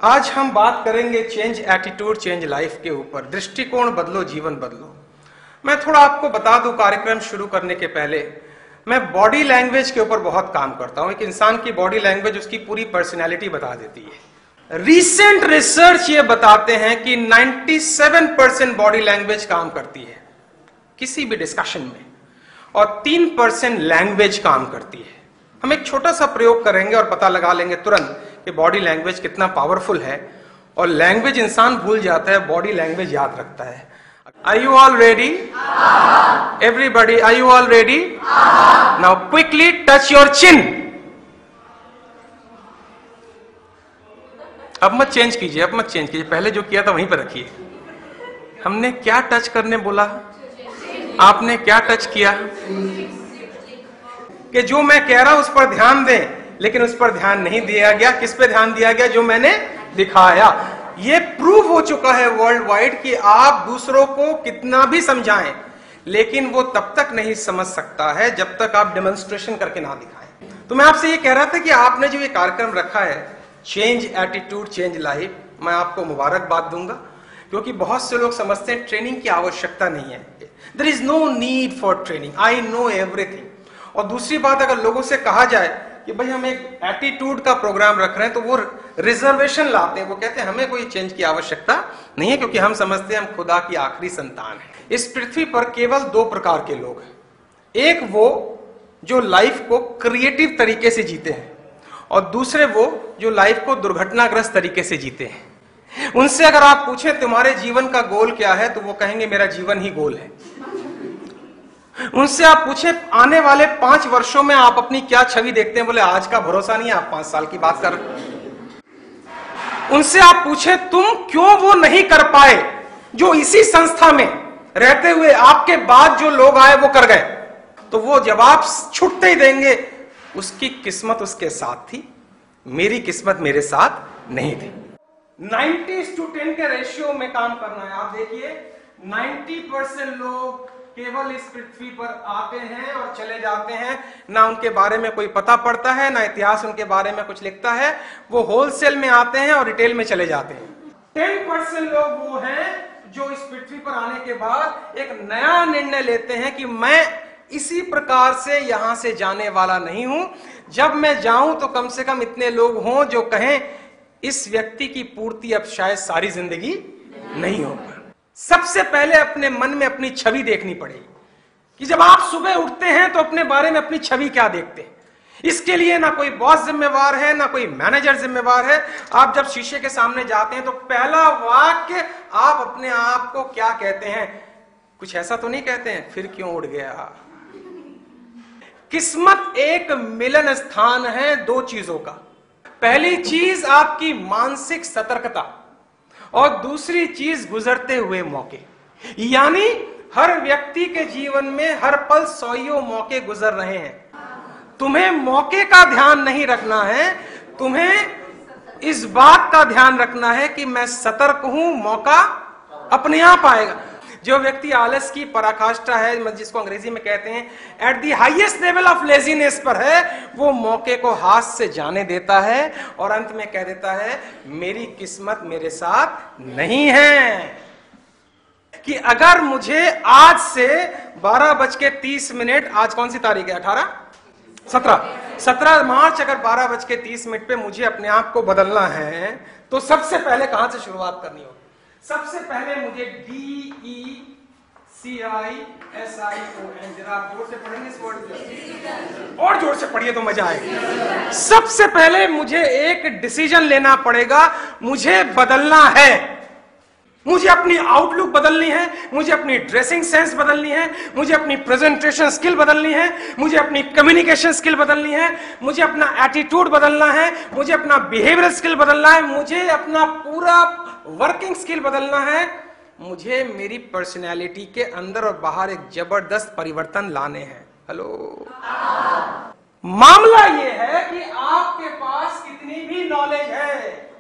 आज हम बात करेंगे चेंज एटीट्यूड चेंज लाइफ के ऊपर। दृष्टिकोण बदलो, जीवन बदलो। मैं थोड़ा आपको बता दूं, कार्यक्रम शुरू करने के पहले मैं बॉडी लैंग्वेज के ऊपर बहुत काम करता हूं। एक इंसान की बॉडी लैंग्वेज उसकी पूरी पर्सनैलिटी बता देती है। रीसेंट रिसर्च ये बताते हैं कि 97% बॉडी लैंग्वेज काम करती है किसी भी डिस्कशन में, और 3% लैंग्वेज काम करती है। हम एक छोटा सा प्रयोग करेंगे और पता लगा लेंगे तुरंत कि बॉडी लैंग्वेज कितना पावरफुल है। और लैंग्वेज इंसान भूल जाता है, बॉडी लैंग्वेज याद रखता है। Are you all ready? Everybody, are you all ready? Now quickly touch your chin. अब मत चेंज कीजिए, अब मत चेंज कीजिए, पहले जो किया था वहीं पर रखिए। हमने क्या टच करने बोला? आपने क्या टच किया? कि जो मैं कह रहा हूं उस पर ध्यान दें, लेकिन उस पर ध्यान नहीं दिया गया। किस पे ध्यान दिया गया? जो मैंने दिखाया। ये प्रूव हो चुका है वर्ल्ड वाइड कि आप दूसरों को कितना भी समझाएं, लेकिन वो तब तक नहीं समझ सकता है जब तक आप डेमोन्स्ट्रेशन करके ना दिखाएं। तो मैं आपसे ये कह रहा था कि आपने जो ये कार्यक्रम रखा है चेंज एटीट्यूड चेंज लाइफ, मैं आपको मुबारकबाद दूंगा, क्योंकि बहुत से लोग समझते हैं ट्रेनिंग की आवश्यकता नहीं है। There is no need for training, I know everything. और दूसरी बात, अगर लोगों से कहा जाए कि भाई हम एक एटीट्यूड का प्रोग्राम रख रहे हैं, तो वो रिजर्वेशन लाते हैं। वो कहते हैं हमें कोई चेंज की आवश्यकता नहीं है, क्योंकि हम समझते हैं हम खुदा की आखिरी संतान हैं। इस पृथ्वी पर केवल 2 प्रकार के लोग हैं। एक वो जो लाइफ को क्रिएटिव तरीके से जीते हैं, और दूसरे वो जो लाइफ को दुर्घटनाग्रस्त तरीके से जीते हैं। उनसे अगर आप पूछें तुम्हारे जीवन का गोल क्या है, तो वो कहेंगे मेरा जीवन ही गोल है। उनसे आप पूछे आने वाले 5 वर्षों में आप अपनी क्या छवि देखते हैं, बोले आज का भरोसा नहीं है, आप 5 साल की बात कर रहे हैं। उनसे आप पूछे तुम क्यों वो नहीं कर पाए जो इसी संस्था में रहते हुए आपके बाद जो लोग आए वो कर गए, तो वो जवाब छुट्टे ही देंगे उसकी किस्मत उसके साथ थी, मेरी किस्मत मेरे साथ नहीं थी। 90:10 के रेशियो में काम करना है। आप देखिए 90% लोग केवल इस पृथ्वी पर आते हैं और चले जाते हैं, ना उनके बारे में कोई पता पड़ता है, ना इतिहास उनके बारे में कुछ लिखता है। वो होलसेल में आते हैं और रिटेल में चले जाते हैं। 10% लोग वो हैं जो इस पृथ्वी पर आने के बाद एक नया निर्णय लेते हैं कि मैं इसी प्रकार से यहां से जाने वाला नहीं हूं। जब मैं जाऊं तो कम से कम इतने लोग हों जो कहें इस व्यक्ति की पूर्ति अब शायद सारी जिंदगी नहीं होगा। सबसे पहले अपने मन में अपनी छवि देखनी पड़ेगी कि जब आप सुबह उठते हैं तो अपने बारे में अपनी छवि क्या देखते हैं। इसके लिए ना कोई बॉस जिम्मेवार है, ना कोई मैनेजर जिम्मेवार है। आप जब शीशे के सामने जाते हैं तो पहला वाक्य आप अपने आप को क्या कहते हैं? कुछ ऐसा तो नहीं कहते हैं फिर क्यों उड़ गया। किस्मत एक मिलन स्थान है 2 चीजों का। पहली चीज आपकी मानसिक सतर्कता, और दूसरी चीज गुजरते हुए मौके। यानी हर व्यक्ति के जीवन में हर पल 100 मौके गुजर रहे हैं। तुम्हें मौके का ध्यान नहीं रखना है, तुम्हें इस बात का ध्यान रखना है कि मैं सतर्क हूं, मौका अपने आप आएगा। जो व्यक्ति आलस की पराकाष्ठा है, जिसको अंग्रेजी में कहते हैं at the highest level of laziness पर है, वो मौके को हाथ से जाने देता है और अंत में कह देता है मेरी किस्मत मेरे साथ नहीं है। कि अगर मुझे आज से 12:30, आज कौन सी तारीख है? 17 मार्च, अगर 12:30 पे मुझे अपने आप को बदलना है, तो सबसे पहले कहां से शुरुआत करनी होगी? सबसे पहले मुझे DECISION, जरा आप जोर से पढ़ेंगे इस वर्ड, और जोर से पढ़िए तो मजा आएगा। सबसे पहले मुझे एक डिसीजन लेना पड़ेगा, मुझे बदलना है। मुझे अपनी आउटलुक बदलनी है, मुझे अपनी ड्रेसिंग सेंस बदलनी है, मुझे अपनी प्रेजेंटेशन स्किल बदलनी है, मुझे अपनी कम्युनिकेशन स्किल बदलनी है, मुझे अपना एटीट्यूड बदलना है, मुझे अपना बिहेवियरल स्किल बदलना है, मुझे अपना पूरा वर्किंग स्किल बदलना है। मुझे मेरी पर्सनैलिटी के अंदर और बाहर एक जबरदस्त परिवर्तन लाने हैं। हेलो, मामला यह है कि आपके पास कितनी भी नॉलेज है,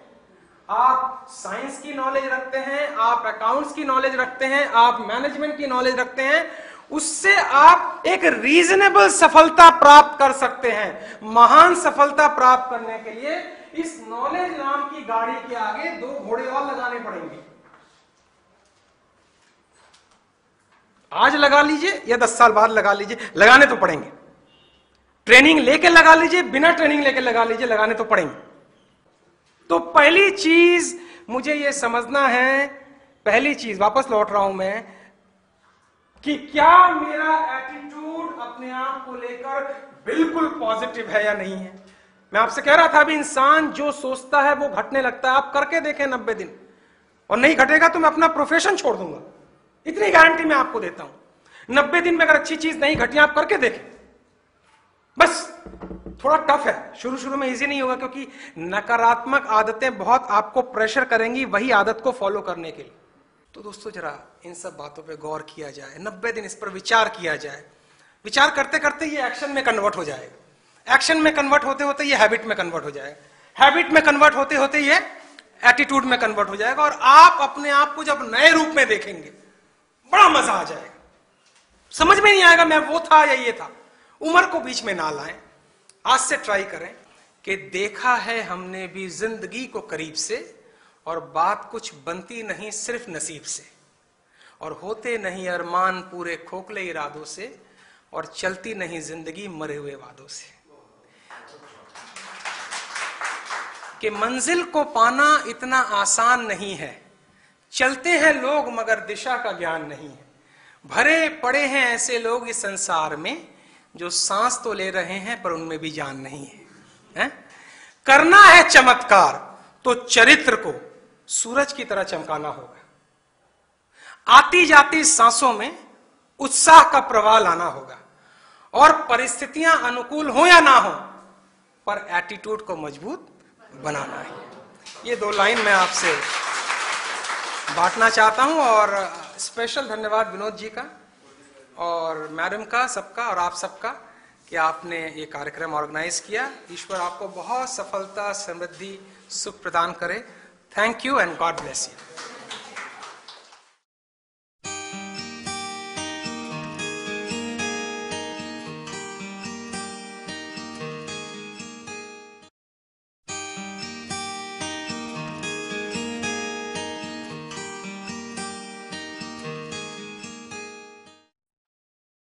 आप साइंस की नॉलेज रखते हैं, आप अकाउंट्स की नॉलेज रखते हैं, आप मैनेजमेंट की नॉलेज रखते हैं, उससे आप एक रीजनेबल सफलता प्राप्त कर सकते हैं। महान सफलता प्राप्त करने के लिए इस नॉलेज नाम की गाड़ी के आगे 2 घोड़े और लगाने पड़ेंगे। आज लगा लीजिए या 10 साल बाद लगा लीजिए, लगाने तो पड़ेंगे। ट्रेनिंग लेके लगा लीजिए, बिना ट्रेनिंग लेके लगा लीजिए, लगाने तो पड़ेंगे। तो पहली चीज मुझे यह समझना है, पहली चीज वापस लौट रहा हूं मैं, कि क्या मेरा एटीट्यूड अपने आप को लेकर बिल्कुल पॉजिटिव है या नहीं है। मैं आपसे कह रहा था अभी, इंसान जो सोचता है वो घटने लगता है। आप करके देखें 90 दिन, और नहीं घटेगा तो मैं अपना प्रोफेशन छोड़ दूंगा, इतनी गारंटी मैं आपको देता हूं। 90 दिन में अगर अच्छी चीज नहीं घटी, आप करके देखें। बस थोड़ा टफ है, शुरू शुरू में इजी नहीं होगा, क्योंकि नकारात्मक आदतें बहुत आपको प्रेशर करेंगी वही आदत को फॉलो करने के लिए। तो दोस्तों जरा इन सब बातों पे गौर किया जाए, 90 दिन इस पर विचार किया जाए। विचार करते करते ये एक्शन में कन्वर्ट हो जाएगा, एक्शन में कन्वर्ट होते होते ये हैबिट में कन्वर्ट हो जाएगा, हैबिट में कन्वर्ट होते होते ये एटीट्यूड में कन्वर्ट हो जाएगा, और आप अपने आप को जब नए रूप में देखेंगे बड़ा मजा आ जाएगा। समझ में नहीं आएगा मैं वो था या ये था। उम्र को बीच में ना लाएं, आज से ट्राई करें कि देखा है हमने भी जिंदगी को करीब से, और बात कुछ बनती नहीं सिर्फ नसीब से, और होते नहीं अरमान पूरे खोखले इरादों से, और चलती नहीं जिंदगी मरे हुए वादों से। कि मंजिल को पाना इतना आसान नहीं है, चलते हैं लोग मगर दिशा का ज्ञान नहीं है। भरे पड़े हैं ऐसे लोग इस संसार में जो सांस तो ले रहे हैं पर उनमें भी जान नहीं है, करना है चमत्कार तो चरित्र को सूरज की तरह चमकाना होगा। आती जाती सांसों में उत्साह का प्रवाह लाना होगा, और परिस्थितियां अनुकूल हो या ना हो पर एटीट्यूड को मजबूत बनाना है। ये 2 लाइन मैं आपसे बांटना चाहता हूं, और स्पेशल धन्यवाद विनोद जी का और मैडम का, सबका, और आप सबका कि आपने ये कार्यक्रम ऑर्गेनाइज किया। ईश्वर आपको बहुत सफलता, समृद्धि, सुख प्रदान करे। Thank you and God bless you.